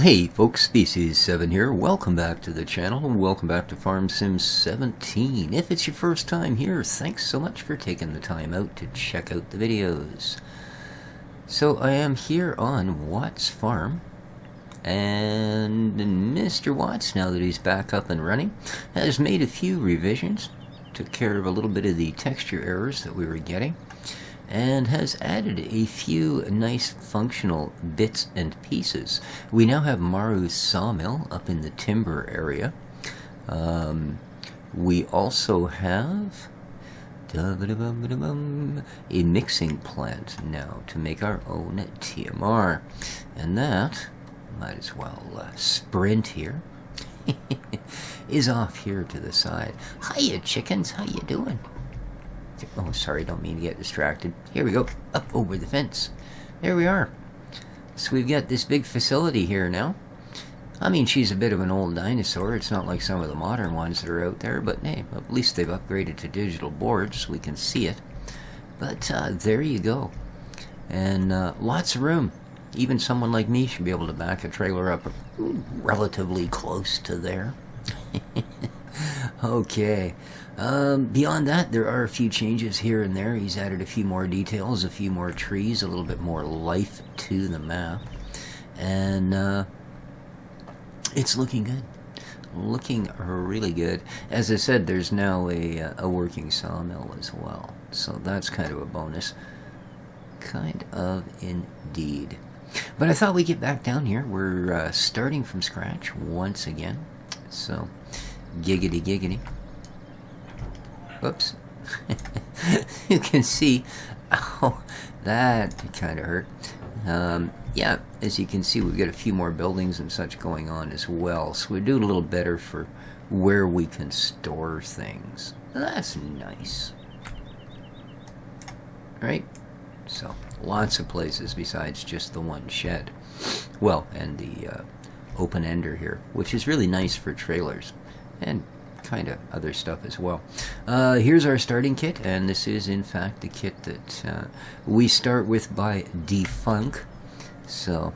Hey folks, Species 7 here. Welcome back to the channel and welcome back to Farm Sim 17. If it's your first time here, thanks so much for taking the time out to check out the videos. So I am here on Watts Farm, and Mr. Watts, now that he's back up and running, has made a few revisions, took care of a little bit of the texture errors that we were getting, and has added a few nice functional bits and pieces. We now have Maru's sawmill up in the timber area. We also have a mixing plant now to make our own TMR, and that might as well sprint here. Is off here to the side. Hiya chickens, how you doing? Oh, sorry, don't mean to get distracted. Here we go, up over the fence. There we are. So we've got this big facility here now. I mean, she's a bit of an old dinosaur. It's not like some of the modern ones that are out there, but hey, at least they've upgraded to digital boards so we can see it. But there you go. And lots of room. Even someone like me should be able to back a trailer up relatively close to there. Okay. Beyond that, there are a few changes here and there. He's added a few more details, a few more trees, a little bit more life to the map. And it's looking good. Looking really good. As I said, there's now a working sawmill as well. So that's kind of a bonus. Kind of indeed. But I thought we'd get back down here. We're starting from scratch once again. So, giggity giggity. Whoops. You can see, oh, that kind of hurt. Yeah, as you can see, we've got a few more buildings and such going on as well. So we're doing a little better for where we can store things. That's nice. Right? So, lots of places besides just the one shed. Well, and the open ender here, which is really nice for trailers. And kind of other stuff as well. Here's our starting kit, and this is in fact the kit that we start with by defunct. So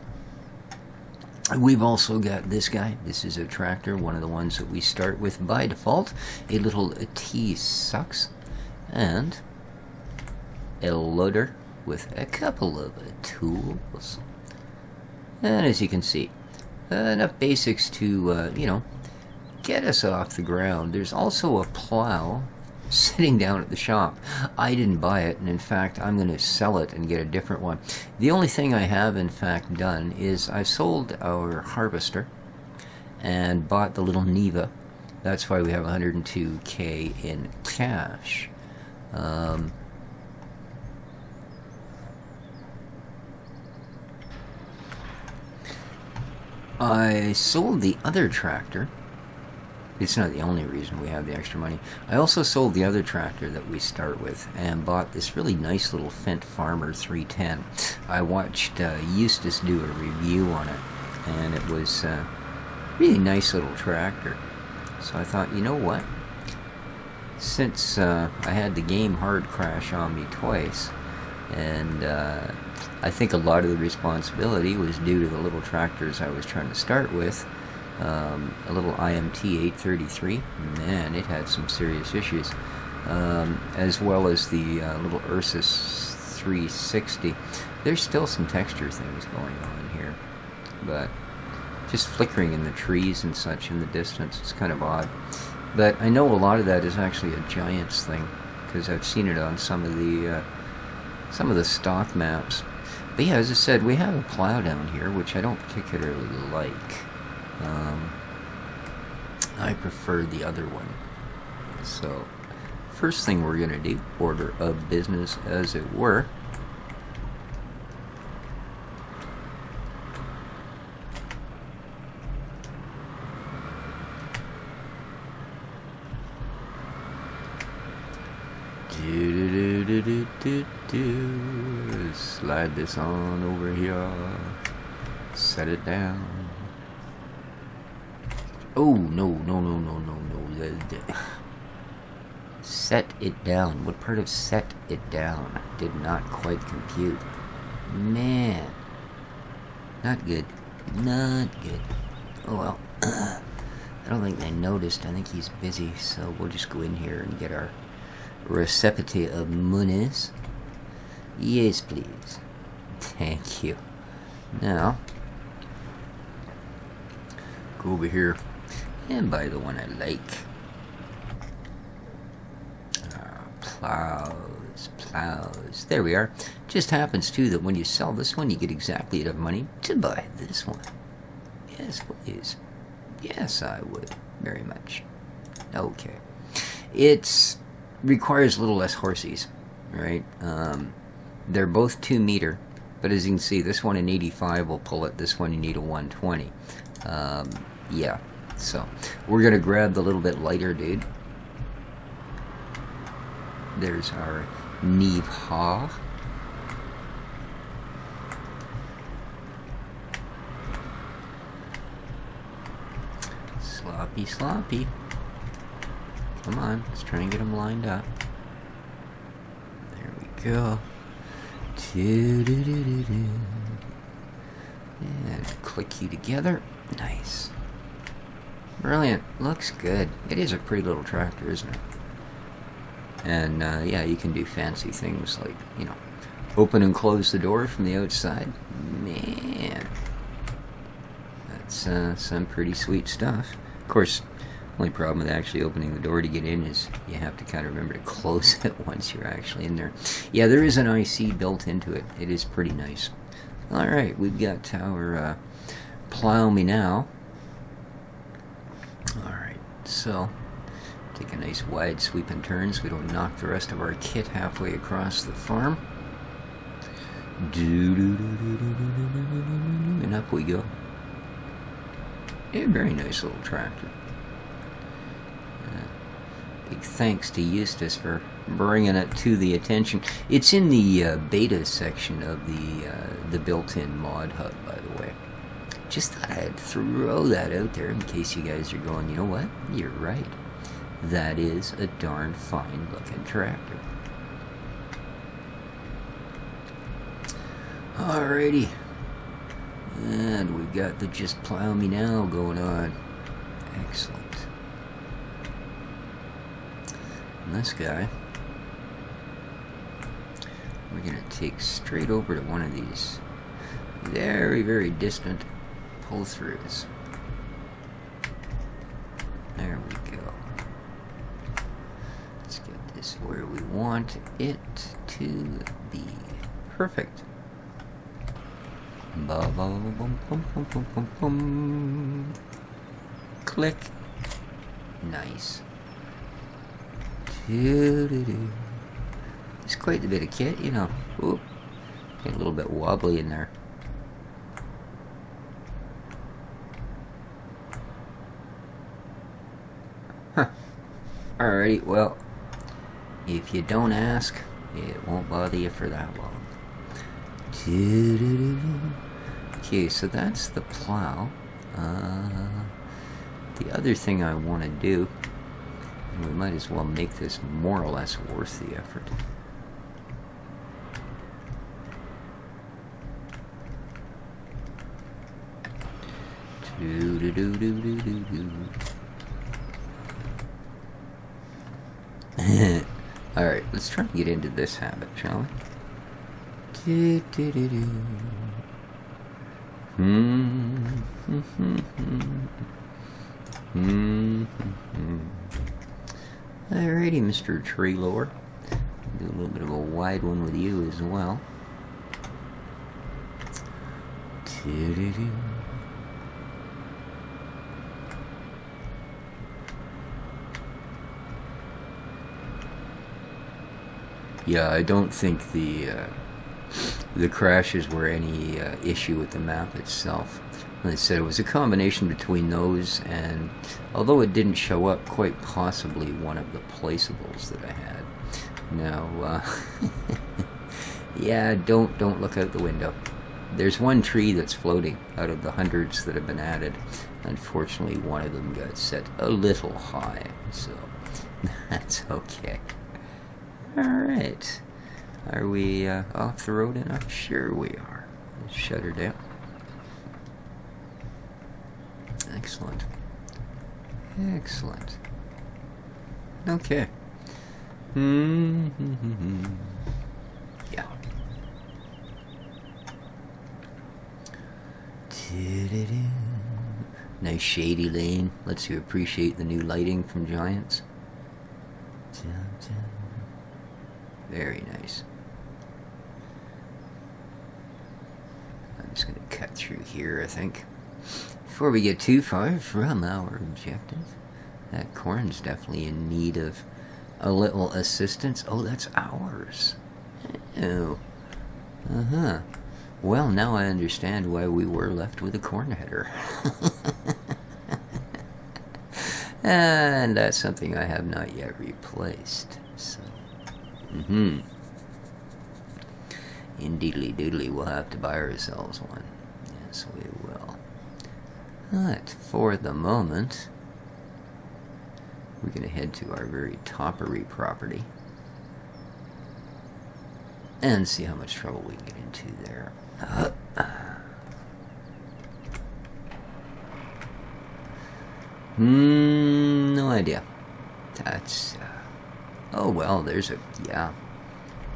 we've also got this guy. This is a tractor, one of the ones that we start with by default. A little T-sucks and a loader with a couple of tools. And as you can see, enough basics to you know, get us off the ground. There's also a plow sitting down at the shop. I didn't buy it, and in fact I'm going to sell it and get a different one. The only thing I have in fact done is I sold our harvester and bought the little Neva. That's why we have 102k in cash. I sold the other tractor. It's not the only reason we have the extra money. I also sold the other tractor that we start with and bought this really nice little Fendt Farmer 310. I watched Eustace do a review on it, and it was a really nice little tractor. So I thought, you know what? Since I had the game hard crash on me twice, and I think a lot of the responsibility was due to the little tractors I was trying to start with. A little IMT 833, man, it had some serious issues, as well as the little Ursus 360. There's still some texture things going on here, but just flickering in the trees and such in the distance, it's kind of odd. But I know a lot of that is actually a Giants thing, because I've seen it on some of the stock maps. But yeah, as I said, we have a plow down here, which I don't particularly like. I prefer the other one. So, first thing we're going to do, order of business as it were. Slide this on over here. Set it down. Oh, no. Set it down. What part of set it down did not quite compute? Man. Not good. Not good. Oh well. I don't think they noticed. I think he's busy, so we'll just go in here and get our recipe of monies. Yes, please. Thank you. Now, go over here and buy the one I like. Plows. There we are. Just happens too that when you sell this one, you get exactly enough money to buy this one. Yes, please. Yes, I would. Very much. Okay. It requires a little less horses, right? They're both 2 meter, but as you can see, this one in 85 will pull it. This one you need a 120. Yeah. So we're gonna grab the little bit lighter dude. There's our Neve Ha. Sloppy. Come on, let's try and get them lined up. There we go. And click you together. Nice. Brilliant. Looks good. It is a pretty little tractor, isn't it? And yeah, you can do fancy things like, you know, open and close the door from the outside. Man, that's some pretty sweet stuff. Of course, the only problem with actually opening the door to get in is you have to kind of remember to close it once you're actually in there. Yeah, there is an IC built into it. It is pretty nice. Alright, we've got our plow me now. Alright, so take a nice wide sweep and turn so we don't knock the rest of our kit halfway across the farm. And up we go. A very nice little tractor. Big thanks to Eustace for bringing it to the attention. It's in the beta section of the built-in mod hub, by the way. Just thought I'd throw that out there in case you guys are going, you know what? You're right. That is a darn fine looking tractor. Alrighty. And we've got the just plow me now going on. Excellent. And this guy, we're going to take straight over to one of these very, very distant pull-throughs. There we go. Let's get this where we want it to be. Perfect. Click. Nice. It's quite a bit of kit, you know. Oop. Get a little bit wobbly in there. Huh. Alrighty, well, if you don't ask, it won't bother you for that long. Okay, so that's the plow. The other thing I want to do, and we might as well make this more or less worth the effort. Alright, let's try and get into this habit, shall we? Alrighty, Mr. Tree Lord. Do a little bit of a wide one with you as well. Yeah, I don't think the crashes were any issue with the map itself. Like I said, it was a combination between those and, although it didn't show up, quite possibly one of the placeables that I had. Now, yeah, don't look out the window. There's one tree that's floating out of the hundreds that have been added. Unfortunately, one of them got set a little high, so that's okay. Alright. Are we off the road enough? Sure we are. Let's shut her down. Excellent. Excellent. Okay. Yeah. Nice shady lane. Lets you appreciate the new lighting from Giants. Very nice. I'm just going to cut through here, I think. Before we get too far from our objective. That corn's definitely in need of a little assistance. Oh, that's ours. Oh. Uh-huh. Well, now I understand why we were left with a corn header. And that's something I have not yet replaced. So, Indeedly doodly, we'll have to buy ourselves one. Yes, we will. But for the moment, we're going to head to our very toppery property and see how much trouble we can get into there. No idea. That's, oh well, there's a, yeah.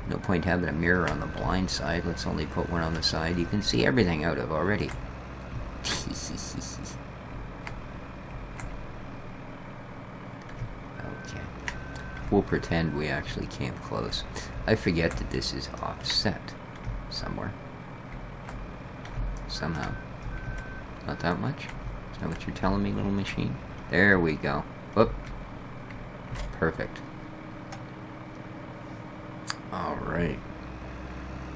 No point having a mirror on the blind side. Let's only put one on the side you can see everything out of already. Okay. We'll pretend we actually came close. I forget that this is offset somewhere. Somehow. Not that much? Is that what you're telling me, little machine? There we go. Whoop. Perfect. Alright.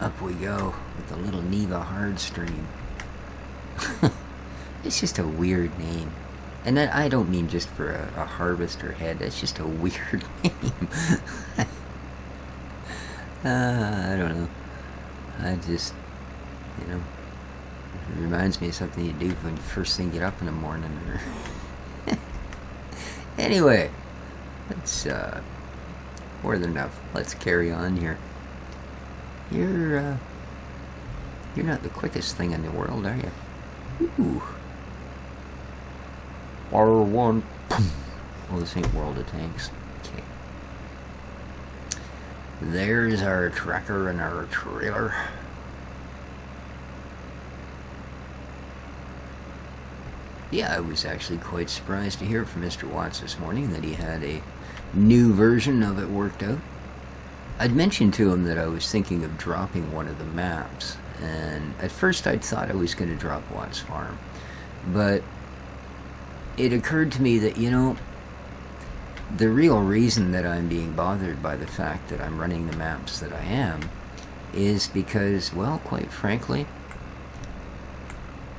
Up we go with the little Neva hard stream. It's just a weird name. And I don't mean just for a harvester head. That's just a weird name. I don't know. I just, you know, it reminds me of something you do when you first thing get up in the morning. Anyway, that's more than enough. Let's carry on here. You're not the quickest thing in the world, are you? Ooh. R1. Well, this ain't World of Tanks. Okay. There's our tracker and our trailer. Yeah, I was actually quite surprised to hear from Mr. Watts this morning that he had a new version of it worked out. I'd mentioned to him that I was thinking of dropping one of the maps, and at first I'd thought I was going to drop Watts Farm, but it occurred to me that, you know, the real reason that I'm being bothered by the fact that I'm running the maps that I am is because, well, quite frankly,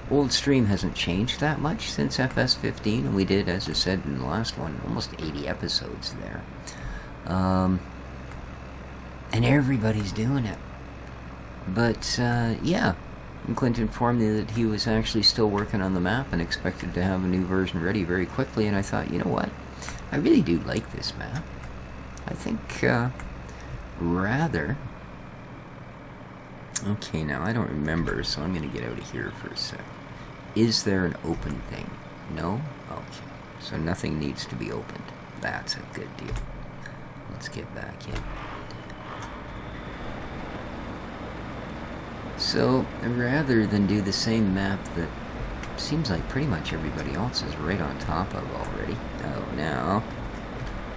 Old Stream hasn't changed that much since FS15, and we did, as I said in the last one, almost 80 episodes there. And everybody's doing it. But, yeah, Clint informed me that he was actually still working on the map and expected to have a new version ready very quickly, and I thought, you know what? I really do like this map. I think, rather... Okay, now, I don't remember, so I'm going to get out of here for a sec. Is there an open thing? No? Okay. So nothing needs to be opened. That's a good deal. Let's get back in. So, rather than do the same map that seems like pretty much everybody else is right on top of already. Oh, now,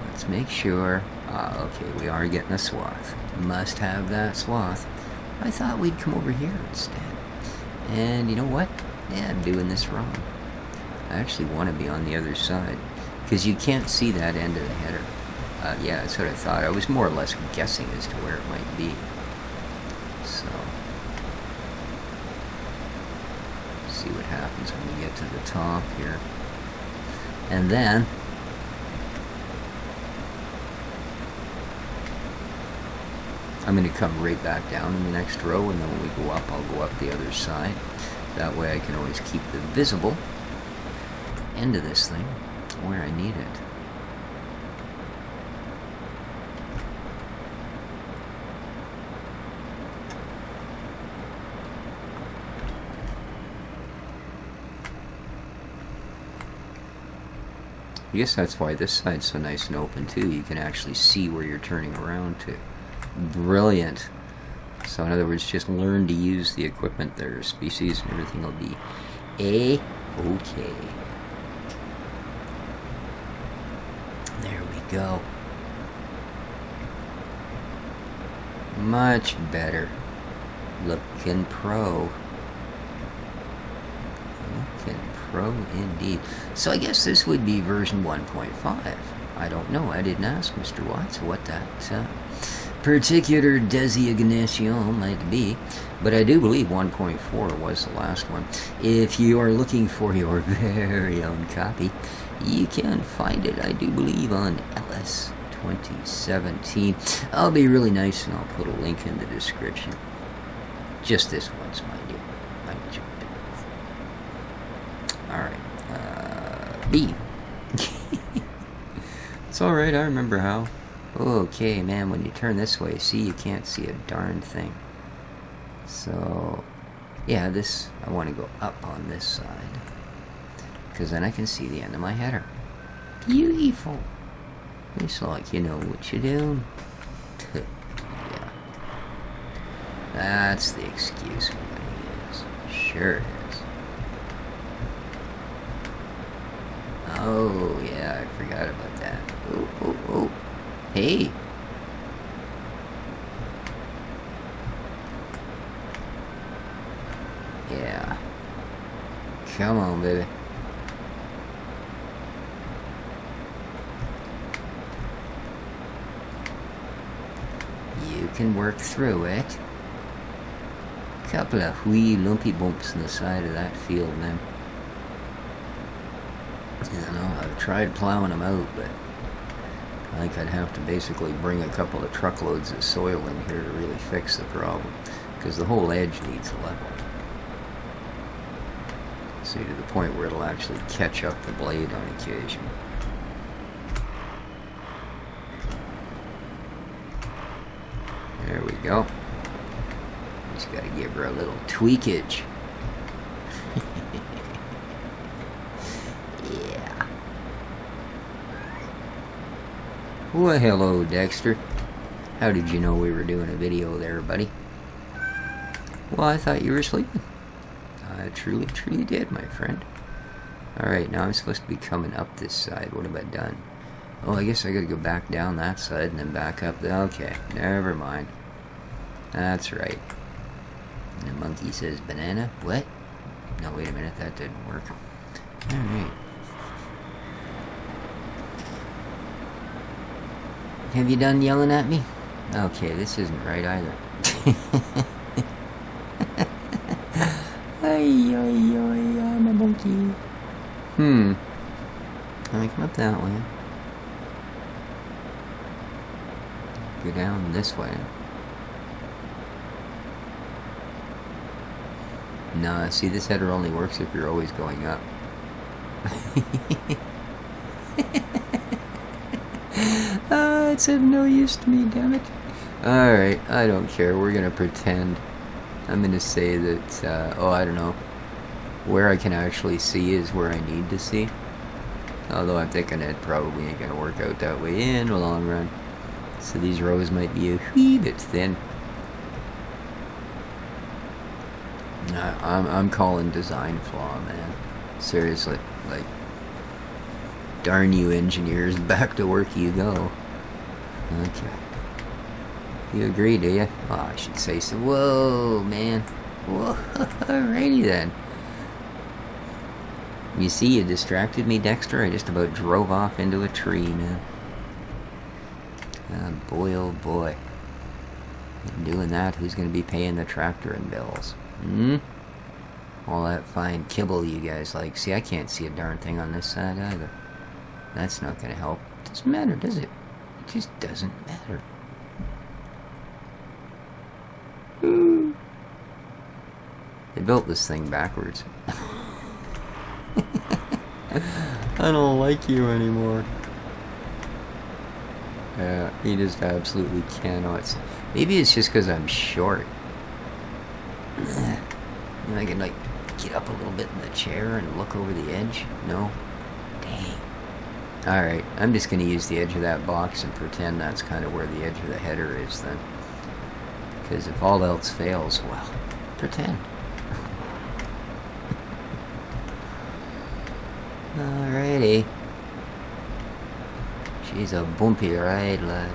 let's make sure. Okay, we are getting a swath. Must have that swath. I thought we'd come over here instead. And you know what? Yeah, I'm doing this wrong. I actually want to be on the other side, because you can't see that end of the header. Yeah, that's what I thought. I was more or less guessing as to where it might be. So, see what happens when we get to the top here. And then, I'm going to come right back down in the next row, and then when we go up, I'll go up the other side. That way I can always keep the visible end of this thing where I need it. I guess that's why this side's so nice and open too. You can actually see where you're turning around to. Brilliant. So in other words, just learn to use the equipment there, species, and everything will be A-okay. There we go. Much better. Looking pro. Looking pro indeed. So I guess this would be version 1.5. I don't know. I didn't ask Mr. Watts what that particular designation might be, but I do believe 1.4 was the last one. If you are looking for your very own copy, you can find it, I do believe, on LS 2017. I'll be really nice and I'll put a link in the description. Just this once, mind you. I'm joking. Alright, B. It's alright, I remember how. Okay, man, when you turn this way, see, you can't see a darn thing. So, yeah, this, I want to go up on this side, because then I can see the end of my header. Beautiful. It's like you know what you're doing. Yeah. That's the excuse for what he is. Sure it is. Oh, yeah, I forgot about that. Oh, oh, oh. Hey. Yeah. Come on, baby. You can work through it. Couple of wee lumpy bumps on the side of that field, man. You know, I've tried plowing them out, but I think I'd have to basically bring a couple of truckloads of soil in here to really fix the problem, because the whole edge needs a level. See, to the point where it'll actually catch up the blade on occasion. There we go. Just gotta give her a little tweakage. Yeah. Well, hello, Dexter. How did you know we were doing a video there, buddy? Well, I thought you were sleeping. I truly, truly did, my friend. Alright, now I'm supposed to be coming up this side. What have I done? Oh, I guess I gotta go back down that side and then back up. Okay, never mind. That's right. And the monkey says banana. What? No, wait a minute, that didn't work. Alright. Have you done yelling at me? Okay, this isn't right either. Ay, ay, ay, I'm a monkey. Let me come up that way. Go down this way. No, see, this header only works if you're always going up. It's of no use to me, damn it. Alright, I don't care. We're gonna pretend. I'm gonna say that, oh, I don't know. Where I can actually see is where I need to see. Although I'm thinking it probably ain't gonna work out that way in the long run. So these rows might be a wee bit thin. I'm calling design flaw, man. Seriously, like, darn you engineers, back to work you go. Okay. You agree, do you? Oh, I should say so. Whoa, man. Whoa, alrighty then. You see, you distracted me, Dexter. I just about drove off into a tree, man. Boy, oh boy. In doing that, who's going to be paying the tractor and bills? All that fine kibble you guys like. See, I can't see a darn thing on this side either. That's not going to help. Doesn't matter, does it? It just doesn't matter. They built this thing backwards. I don't like you anymore. Yeah, he just absolutely cannot. Maybe it's just because I'm short. And I can, like, get up a little bit in the chair and look over the edge. No? Dang. Alright, I'm just going to use the edge of that box and pretend that's kind of where the edge of the header is then. Because if all else fails, well, pretend. Alrighty. She's a bumpy ride, lad.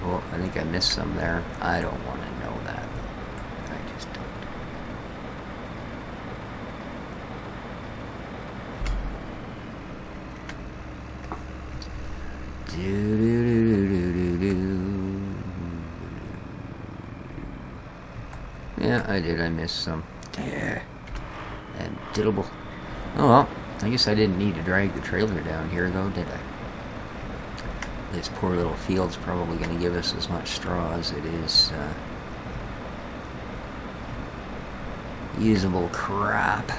Oh, I think I missed some there. I don't want to know that. I just don't. Yeah, I did. I missed some. Yeah. And diddleable. Oh well. I guess I didn't need to drag the trailer down here, though, did I? This poor little field's probably going to give us as much straw as it is usable crap.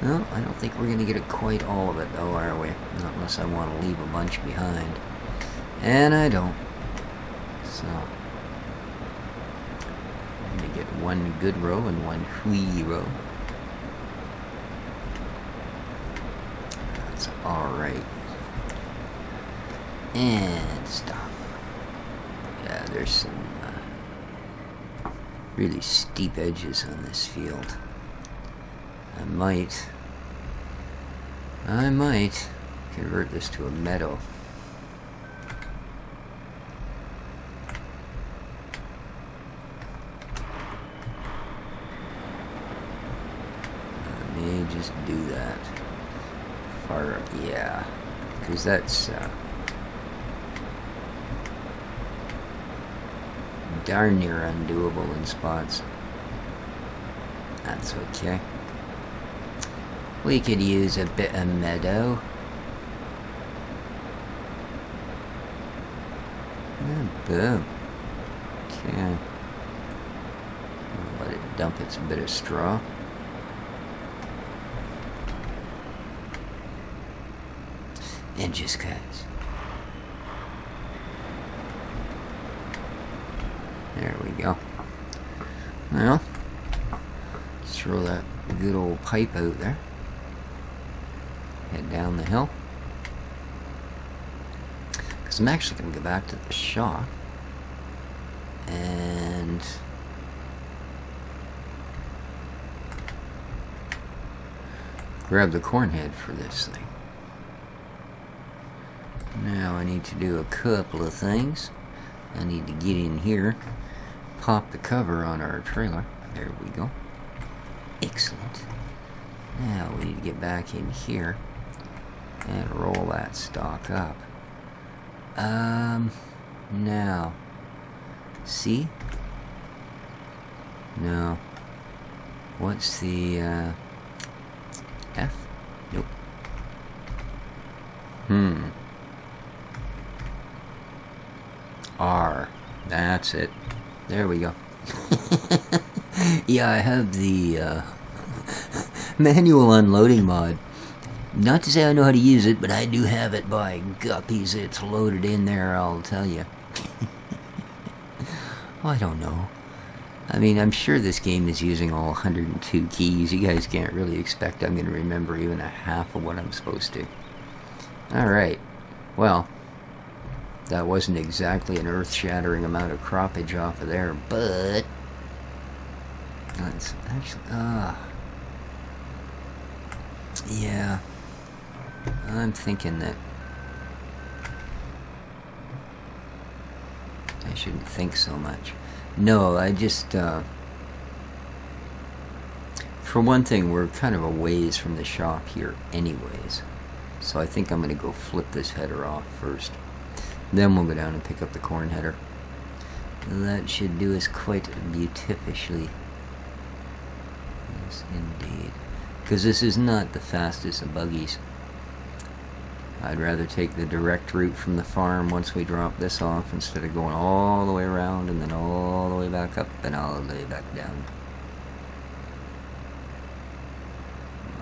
No, I don't think we're going to get it quite all of it, though, are we? Not unless I want to leave a bunch behind. And I don't. So, I'm going to get one good row and one whee row. That's alright. And stop. Yeah, there's some really steep edges on this field. I might convert this to a meadow. I may just do that. Yeah, because that's darn near undoable in spots. That's okay. We could use a bit of meadow. And boom. Okay. Let it dump its bit of straw. And just cause. There we go. Well, let's throw that good old pipe out there. Head down the hill. Because I'm actually going to go back to the shop and grab the corn head for this thing. Now I need to do a couple of things. I need to get in here, pop the cover on our trailer. There we go. Excellent. Now we need to get back in here and roll that stock up. Now, see? No. What's the, F? Nope. R. That's it. There we go. Yeah, I have the manual unloading mod. Not to say I know how to use it, but I do have it. By guppies, it's loaded in there, I'll tell you. I don't know. I mean, I'm sure this game is using all 102 keys. You guys can't really expect I'm going to remember even a half of what I'm supposed to. Alright. Well, that wasn't exactly an earth-shattering amount of croppage off of there, but that's actually, yeah, I'm thinking that I shouldn't think so much. No, I just, for one thing, we're kind of a ways from the shop here anyways, so I think I'm going to go flip this header off first. Then we'll go down and pick up the corn header. That should do us quite beautifully. Yes, indeed. Because this is not the fastest of buggies. I'd rather take the direct route from the farm once we drop this off instead of going all the way around and then all the way back up and all the way back down.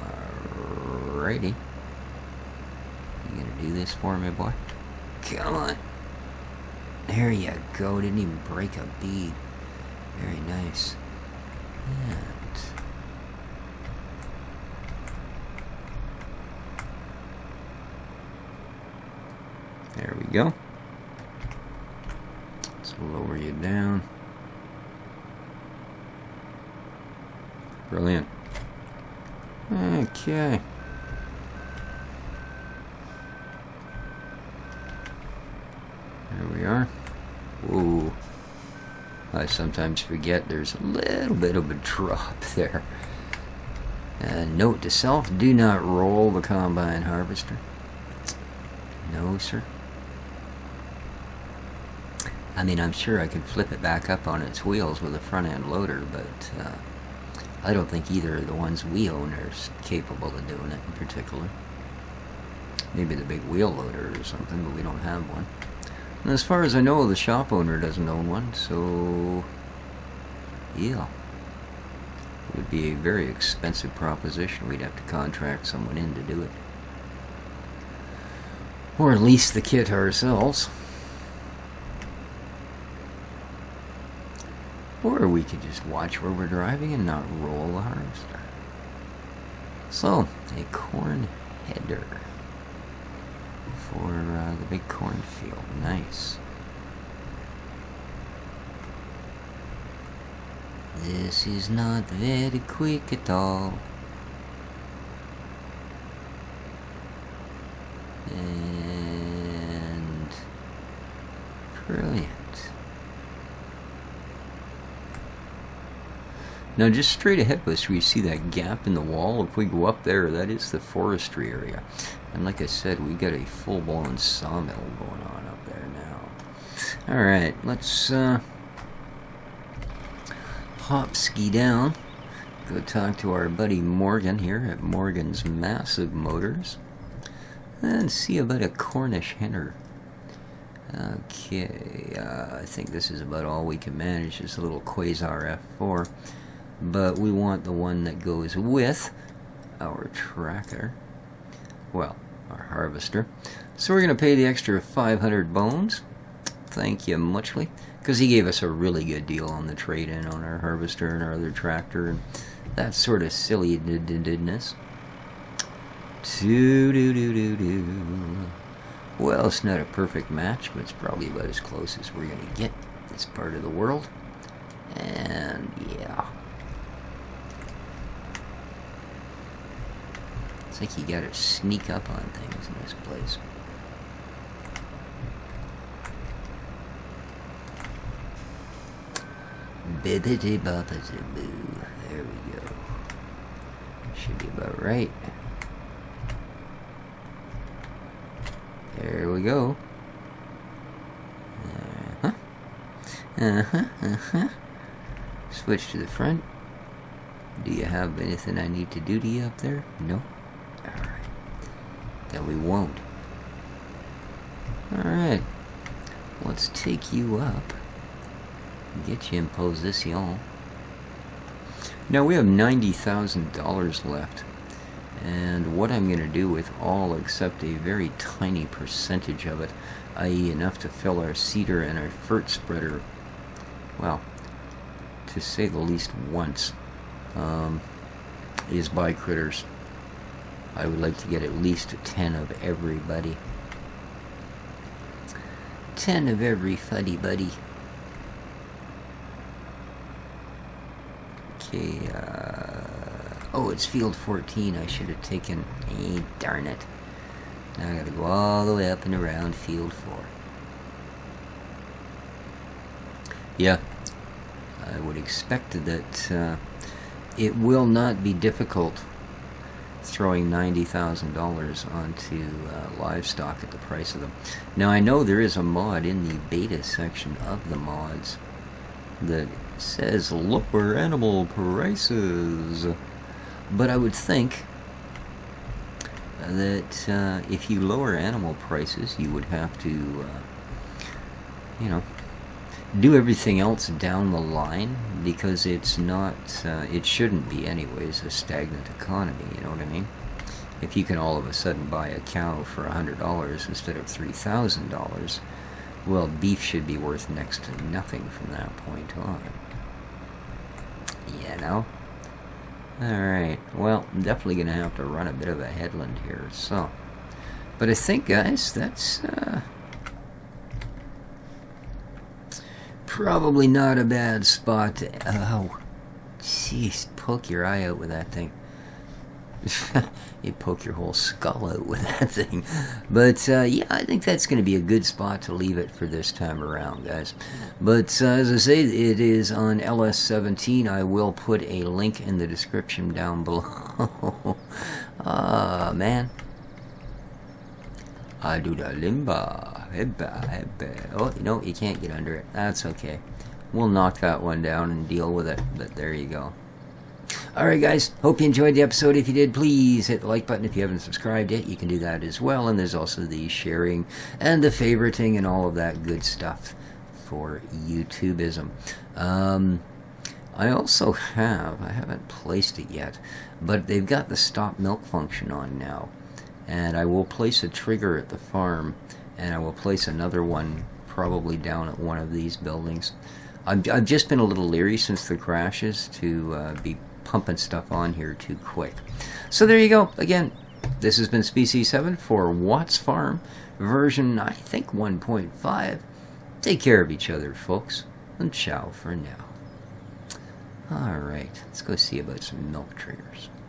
Alrighty. You gonna do this for me, boy? Come on. There you go. Didn't even break a bead. Very nice. And we go. Let's lower you down. Brilliant. Okay. There we are. Whoa. I sometimes forget there's a little bit of a drop there. Note to self, do not roll the combine harvester. No, sir. I mean, I'm sure I could flip it back up on its wheels with a front-end loader, but I don't think either of the ones we own are capable of doing it in particular. Maybe the big wheel loader or something, but we don't have one. And as far as I know, the shop owner doesn't own one, so yeah. It would be a very expensive proposition. We'd have to contract someone in to do it. Or lease the kit ourselves. Or we could just watch where we're driving and not roll the harvester. So, a corn header for the big cornfield. Nice. This is not very quick at all. And brilliant. Now just straight ahead of us, we see that gap in the wall. If we go up there, that is the forestry area. And like I said, we got a full-blown sawmill going on up there now. Alright, let's hop ski down. Go talk to our buddy Morgan here at Morgan's Massive Motors. And see about a Cornish header. Okay, I think this is about all we can manage, this little Quasar F4. But we want the one that goes with our tractor. Well, our harvester. So we're going to pay the extra 500 bones. Thank you muchly. Because he gave us a really good deal on the trade-in on our harvester and our other tractor. And that sort of silly didness. Well, it's not a perfect match, but it's probably about as close as we're going to get this part of the world. And yeah. It's like you gotta sneak up on things in this place. Bibbidi bobbidi boo. There we go. Should be about right. There we go. Switch to the front. Do you have anything I need to do to you up there? No? Alright. Then we won't. Alright. Let's take you up. Get you in position. Now we have $90,000 left. And what I'm going to do with all except a very tiny percentage of it, i.e. enough to fill our seeder and our fert spreader, well, to say the least once, is buy critters. I would like to get at least 10 of everybody. 10 of every fuddy buddy. Okay, oh, it's field 14. I should have taken, darn it. Now I gotta go all the way up and around field 4. Yeah, I would expect that it will not be difficult throwing $90,000 onto livestock at the price of them. Now I know there is a mod in the beta section of the mods that says lower animal prices, but I would think that if you lower animal prices, you would have to, you know, do everything else down the line, because it's not, it shouldn't be anyways, a stagnant economy, you know what I mean? If you can all of a sudden buy a cow for $100 instead of $3,000, well, beef should be worth next to nothing from that point on. You know? Alright, well, I'm definitely going to have to run a bit of a headland here, so. But I think, guys, that's Probably not a bad spot to... Oh, jeez, poke your eye out with that thing. You poke your whole skull out with that thing. But yeah, I think that's going to be a good spot to leave it for this time around, guys. But as I say, it is on LS17. I will put a link in the description down below. Ah, man. I do the limba. Oh, no, you can't get under it. That's okay. We'll knock that one down and deal with it. But there you go. Alright guys, hope you enjoyed the episode. If you did, please hit the like button. If you haven't subscribed yet, you can do that as well. And there's also the sharing and the favoriting and all of that good stuff for YouTubeism. I also I haven't placed it yet, but they've got the stop milk function on now. And I will place a trigger at the farm, and I will place another one probably down at one of these buildings. I've just been a little leery since the crashes to be pumping stuff on here too quick. So there you go. Again, this has been Species 7 for Watts Farm, version, I think, 1.5. Take care of each other, folks, and ciao for now. Alright, let's go see about some milk triggers.